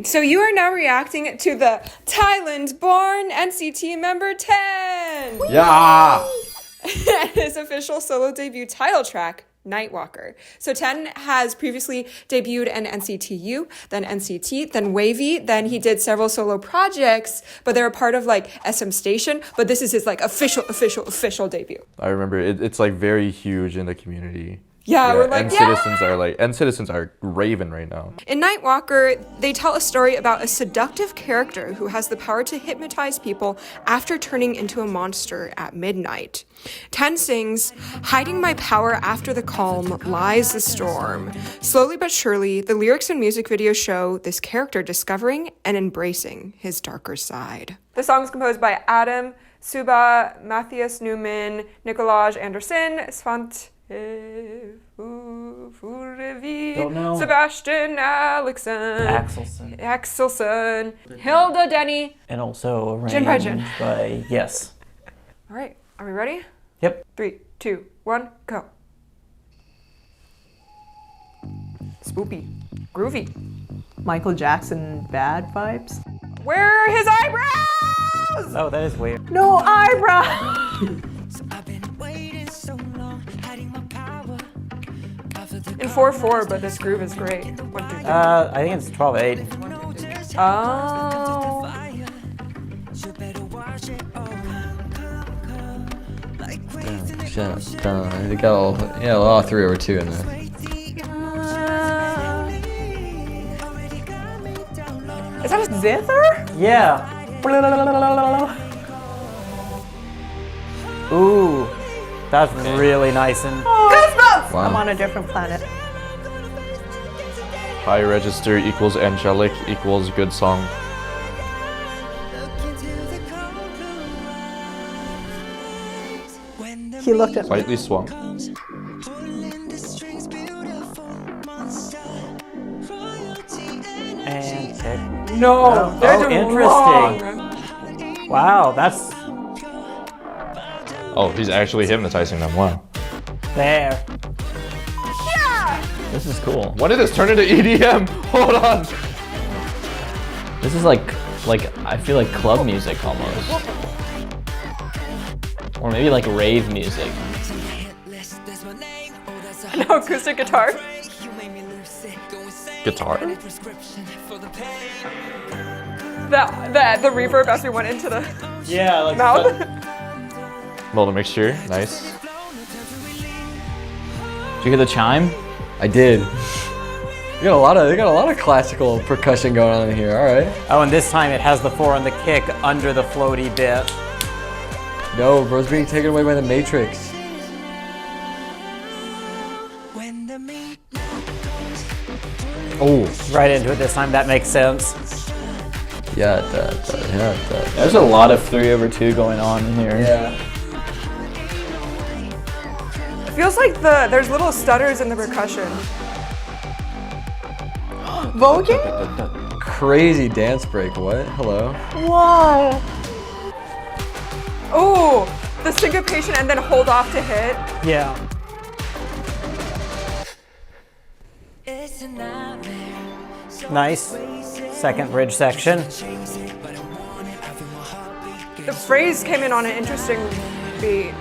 So you are now reacting to the Thailand-born NCT member 10! Yeah! And his official solo debut title track, Nightwalker. So 10 has previously debuted in NCT U, then NCT, then Wavy, then he did several solo projects, but they're a part of like SM Station, but this is his like official debut. I remember it's like very huge in the community. Yeah, we're like, citizens are raving right now. In Nightwalker, they tell a story about a seductive character who has the power to hypnotize people after turning into a monster at midnight. 10 sings, "Hiding my power after the calm lies the storm." Slowly but surely, the lyrics and music video show this character discovering and embracing his darker side. The song is composed by Adam, Suba, Matthias Newman, Nicolaj Anderson, Svante Don't know. Sebastian Axelson, Hilda Denny, And also arranged Jin by Jin. by, yes. All right, are we ready? Yep. 3, 2, 1, go. Spoopy, groovy. Michael Jackson bad vibes? Where are his eyebrows? Oh, that is weird. No eyebrows! In 4/4, but this groove is great. 1 through 3. I think it's 12/8. Oh. They got a lot of 3/2 in there. Is that a zither? Yeah. Ooh, that's really nice and. Goosebumps! Wow. I'm on a different planet. High register equals angelic equals good song. He looked at me. Slightly swung. And pick. No, they're doing interesting. wrong. Wow, that's Oh, he's actually hypnotizing them. Wow. there. This is cool. When did this turn into EDM? Hold on. This is like I feel like club music almost. Or maybe like rave music. No acoustic guitar. Guitar? The reverb as we went into the Yeah, like mouth. Molded mixture. Nice. Did you hear the chime? I did. They got a lot of classical percussion going on in here. All right. Oh, and this time it has the 4 on the kick under the floaty bit. No, bro's being taken away by the Matrix. Oh, right into it this time. That makes sense. Yeah, There's a lot of 3/2 going on in here. yeah. It feels like there's little stutters in the percussion. Voguing? Crazy dance break. What? Hello. What? Oh, the syncopation and then hold off to hit. Yeah. Nice. Second bridge section. The phrase came in on an interesting beat.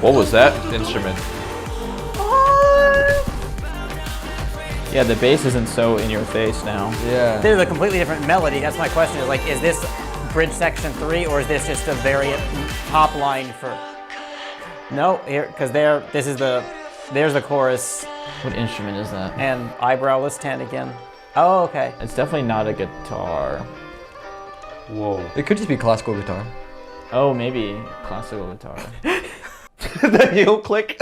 What was that instrument? Yeah, the bass isn't so in your face now. Yeah. There's a completely different melody. That's my question. Is like, is this bridge section 3 or is this just a very top line for? No, here because there's the chorus What instrument is that? and eyebrowless 10 again. Oh, okay. It's definitely not a guitar. Whoa. It could just be classical guitar. Oh, maybe classical guitar. The heel click.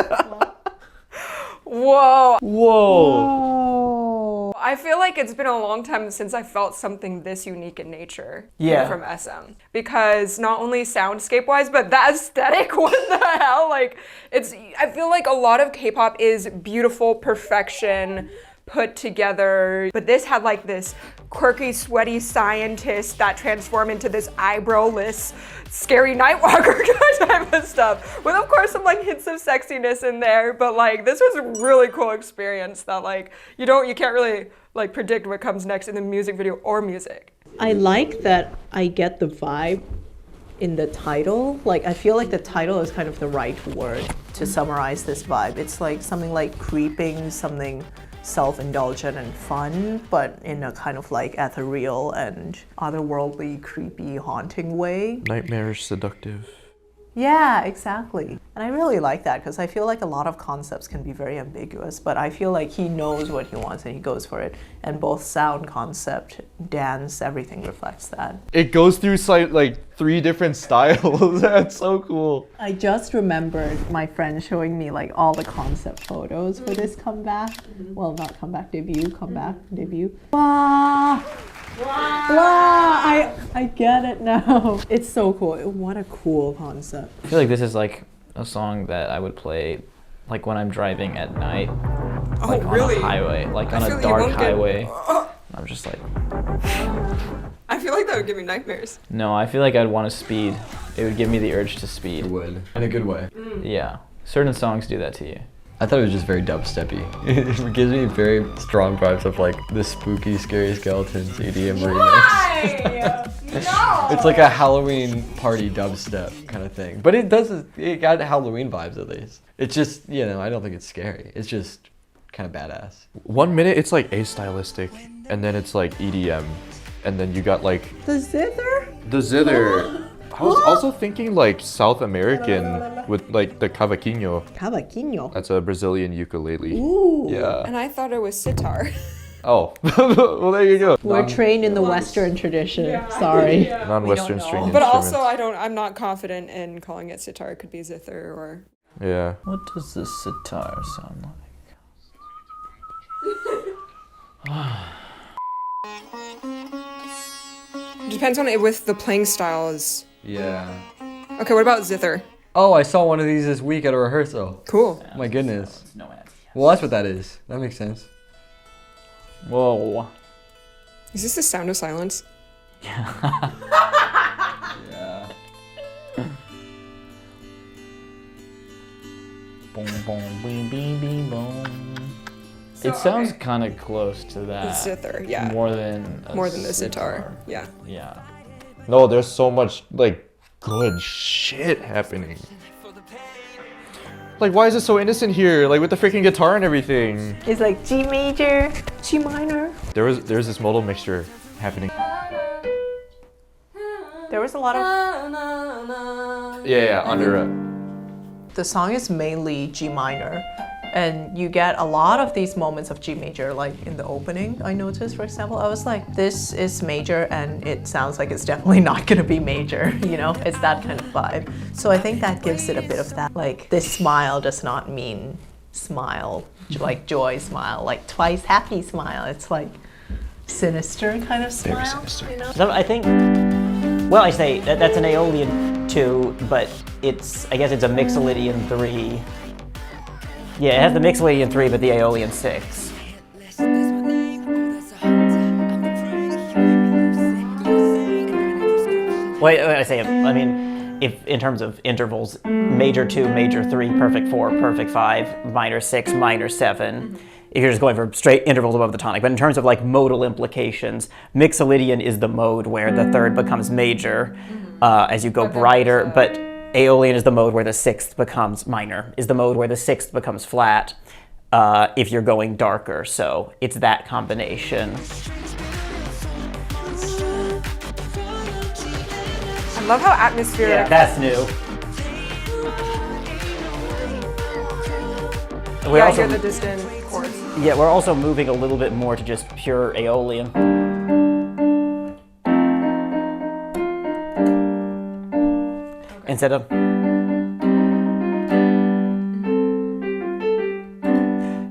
Whoa. Whoa! I feel like it's been a long time since I felt something this unique in nature from SM. Because not only soundscape-wise, but the aesthetic, what the hell? Like, I feel like a lot of K-pop is beautiful perfection, put together. But this had like this quirky, sweaty scientist that transformed into this eyebrowless, scary Nightwalker type of stuff. With of course some like hints of sexiness in there, but like this was a really cool experience that like you can't really like predict what comes next in the music video or music. I like that I get the vibe in the title. Like, I feel like the title is kind of the right word to summarize this vibe. It's like something like creeping, something self-indulgent and fun, but in a kind of like ethereal and otherworldly, creepy, haunting way. Nightmarish, seductive. Yeah, exactly. And I really like that because I feel like a lot of concepts can be very ambiguous, but I feel like he knows what he wants and he goes for it. And both sound, concept, dance, everything reflects that. It goes through like 3 different styles. That's so cool. I just remembered my friend showing me like all the concept photos for this comeback. Well, not comeback, debut, comeback, debut. Wow. Wow, I get it now. It's so cool. What a cool concept. I feel like this is like a song that I would play like when I'm driving at night. Like really? on a highway, like on feel a like you dark won't get- highway. I'm just like, I feel like that would give me nightmares. no, I feel like I'd want to speed. It would give me the urge to It speed. would. In a good way. Yeah. Certain songs do that to you. I thought it was just very dubsteppy. It gives me very strong vibes of like the spooky, scary skeletons EDM remix. No! It's like a Halloween party dubstep kind of thing. But it got Halloween vibes at least. It's just, I don't think it's scary. It's just kind of badass. 1 minute it's like A-stylistic, and then it's like EDM, and then you got like The zither? the zither. I was also thinking like South American with like the cavaquinho. Cavaquinho. That's a Brazilian ukulele. Ooh. Yeah. And I thought it was sitar. Oh, well there you go. We're trained in the Western tradition. Sorry. Non-Western string But instruments. also I'm not confident in calling it sitar. It could be zither or... Yeah. What does the sitar sound like? Depends on it with the playing styles. Yeah. Okay, what about zither? Oh, I saw one of these this week at a rehearsal. Cool. My goodness. No ads. Well, that's what that is. That makes sense. Whoa. Is this the sound of silence? Yeah. Boom, boom, beam, beam, beam, boom. It sounds kind of close to that. Zither, yeah. More than the sitar. Yeah. Yeah. No, there's so much like good shit happening. Like, why is it so innocent here? Like with the freaking guitar and everything. It's like G major, G minor. There's this modal mixture happening. There was a lot of... Yeah, under it. The song is mainly G minor, and you get a lot of these moments of G major, like in the opening, I noticed, for example. I was like, this is major, and it sounds like it's definitely not gonna be major, It's that kind of vibe. So I think that gives it a bit of that, like, this smile does not mean smile, like joy smile, like twice happy smile. It's like sinister kind of smile, sinister. So I think, well, I say that's an Aeolian 2, but I guess it's a Mixolydian 3. Yeah, it has the Mixolydian 3, but the Aeolian 6. Wait, if in terms of intervals, major 2, major 3, perfect 4, perfect 5, minor 6, minor 7. If you're just going for straight intervals above the tonic. But in terms of like modal implications, Mixolydian is the mode where the third becomes major as you go brighter, but Aeolian is the mode where the sixth becomes minor, is the mode where the sixth becomes flat if you're going darker. So it's that combination. I love how atmospheric. Yeah, that's new. We're Yeah, I also, hear the distant chords. yeah, we're also moving a little bit more to just pure Aeolian. Instead of...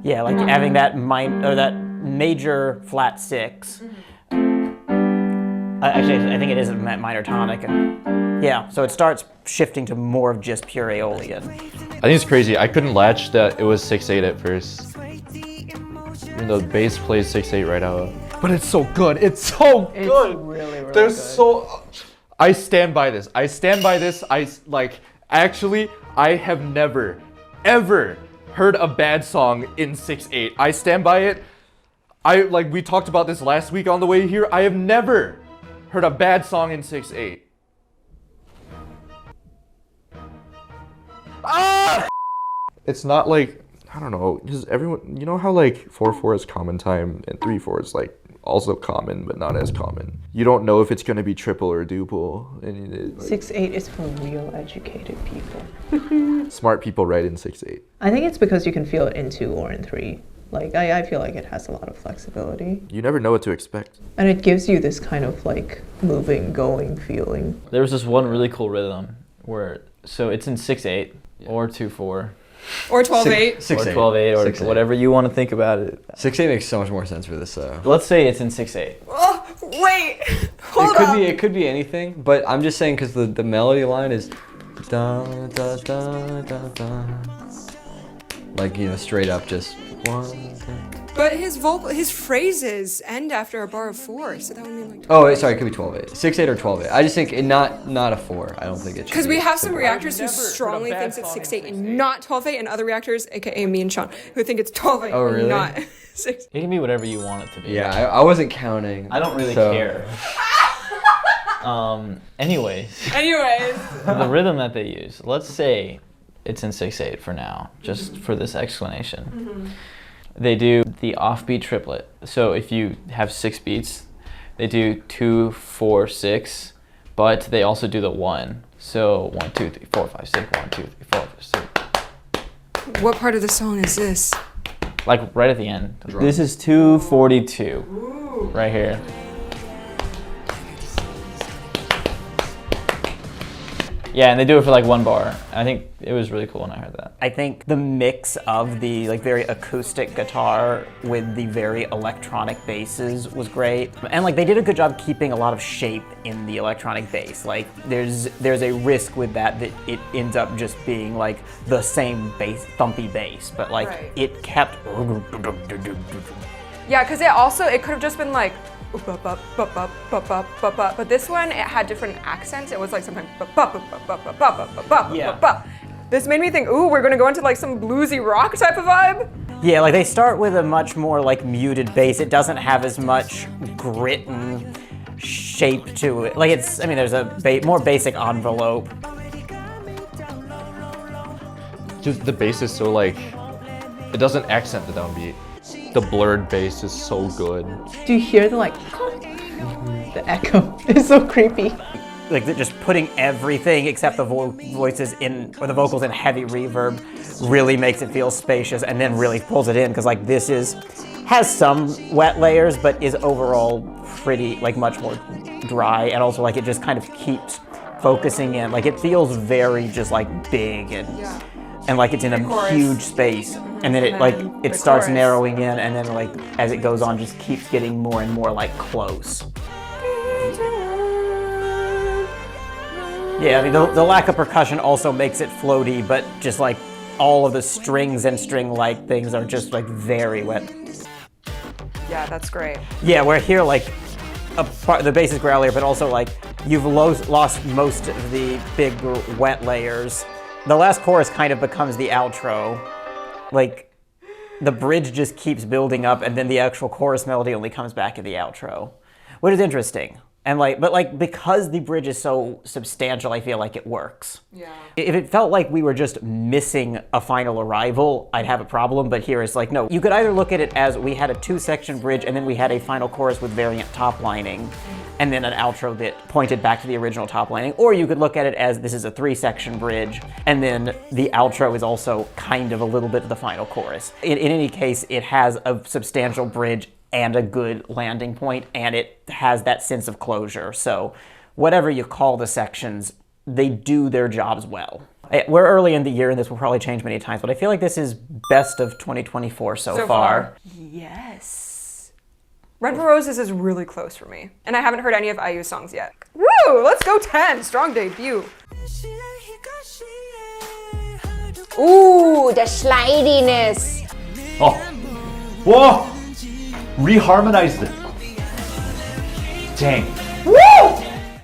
Yeah, like having that that major flat 6. Actually, I think it is a minor tonic. Yeah, so it starts shifting to more of just pure Aeolian. I think it's crazy. I couldn't latch that it was 6/8 at first. Even though the bass plays 6/8 right out. But it's so good. It's so good. It's really, really There's good. so. I stand by this. I stand by this. Actually, I have never, ever heard a bad song in 6/8. I stand by it. We talked about this last week on the way here. I have never heard a bad song in 6/8. Ah! It's not like, I don't know, because everyone, you know how like 4/4 is common time and 3/4 is like also common but not as common. You don't know if it's going to be triple or duple. And 6/8 is for real educated people. smart people write in 6/8. I think it's because you can feel it in 2 or in 3. Like, I feel like it has a lot of flexibility. You never know what to expect. And it gives you this kind of like moving, going feeling. There was this one really cool rhythm where, so it's in 6/8 or 2/4 Or 12/8. or 6/8 12/8 or 6/8. whatever you want to think about it. 6/8 makes so much more sense for this though. Let's say it's in 6/8. Oh, wait. Hold It could up. be. It could be anything. But I'm just saying because the melody line is da da da da da. Like, you know, straight up just one. But his phrases end after a bar of 4, so that would mean like. Oh, wait, sorry, it could be 12/8. 6/8 or 12/8. I just think not a 4. I don't think it should. Because we have some real. reactors who strongly thinks it's 6/8 and not 12/8, and other reactors, aka me and Sean, who think it's 12/8 Oh, really? and not 6. It can be whatever you want it to be. Yeah, I wasn't counting. I don't really so- care. Anyways, Anyways. the rhythm that they use, let's say it's in 6/8 for now, just for this explanation. They do the offbeat triplet. So if you have 6 beats, they do 2, 4, 6, but they also do the 1. So 1, 2, 3, 4, 5, 6, 1, 2, 3, 4, 5, 6. What part of the song is this? Like right at the end. Drum. This is 242, right here. Yeah, and they do it for like 1 bar. I think it was really cool when I heard that. I think the mix of the like very acoustic guitar with the very electronic basses was great. And like they did a good job keeping a lot of shape in the electronic bass. Like there's a risk with that it ends up just being like the same bass, thumpy bass, but like Right. it kept. Yeah, because it could have just been like, but this one, it had different accents. It was like sometimes, Yeah. This made me think, ooh, we're gonna go into like some bluesy rock type of vibe. Yeah, like they start with a much more like muted bass. It doesn't have as much grit and shape to it. Like it's, I mean, there's a more basic envelope. Just the bass is so like, it doesn't accent the downbeat. The blurred bass is so good. Do you hear the like, the echo? It's so creepy. Like they're just putting everything except the voices in, or the vocals in heavy reverb really makes it feel spacious and then really pulls it in because like this has some wet layers but is overall pretty, like much more dry, and also like it just kind of keeps focusing in. Like it feels very just like big and like it's in a chorus. huge space, and then it And like then it the starts chorus. narrowing in, and then like as it goes on just keeps getting more and more like close. Yeah, I mean the lack of percussion also makes it floaty, but just like all of the strings and string-like things are just like very wet. Yeah, that's great. Yeah, where here like the bass is growlier, but also like you've lost most of the big wet layers. The last chorus kind of becomes the outro. Like the bridge just keeps building up, and then the actual chorus melody only comes back at the outro, which is interesting. And like, but like because the bridge is so substantial, I feel like it works. Yeah. If it felt like we were just missing a final arrival, I'd have a problem, but here it's like, no. You could either look at it as we had a 2-section bridge and then we had a final chorus with variant top lining and then an outro that pointed back to the original top lining, or you could look at it as this is a 3-section bridge and then the outro is also kind of a little bit of the final chorus. In any case, it has a substantial bridge and a good landing point, and it has that sense of closure. So whatever you call the sections, they do their jobs well. We're early in the year and this will probably change many times, but I feel like this is best of 2024 so far. Yes. Red for Roses is really close for me, and I haven't heard any of IU's songs yet. Woo! Let's go 10. Strong debut. Ooh, the slidiness. Oh, whoa! reharmonized it. Dang.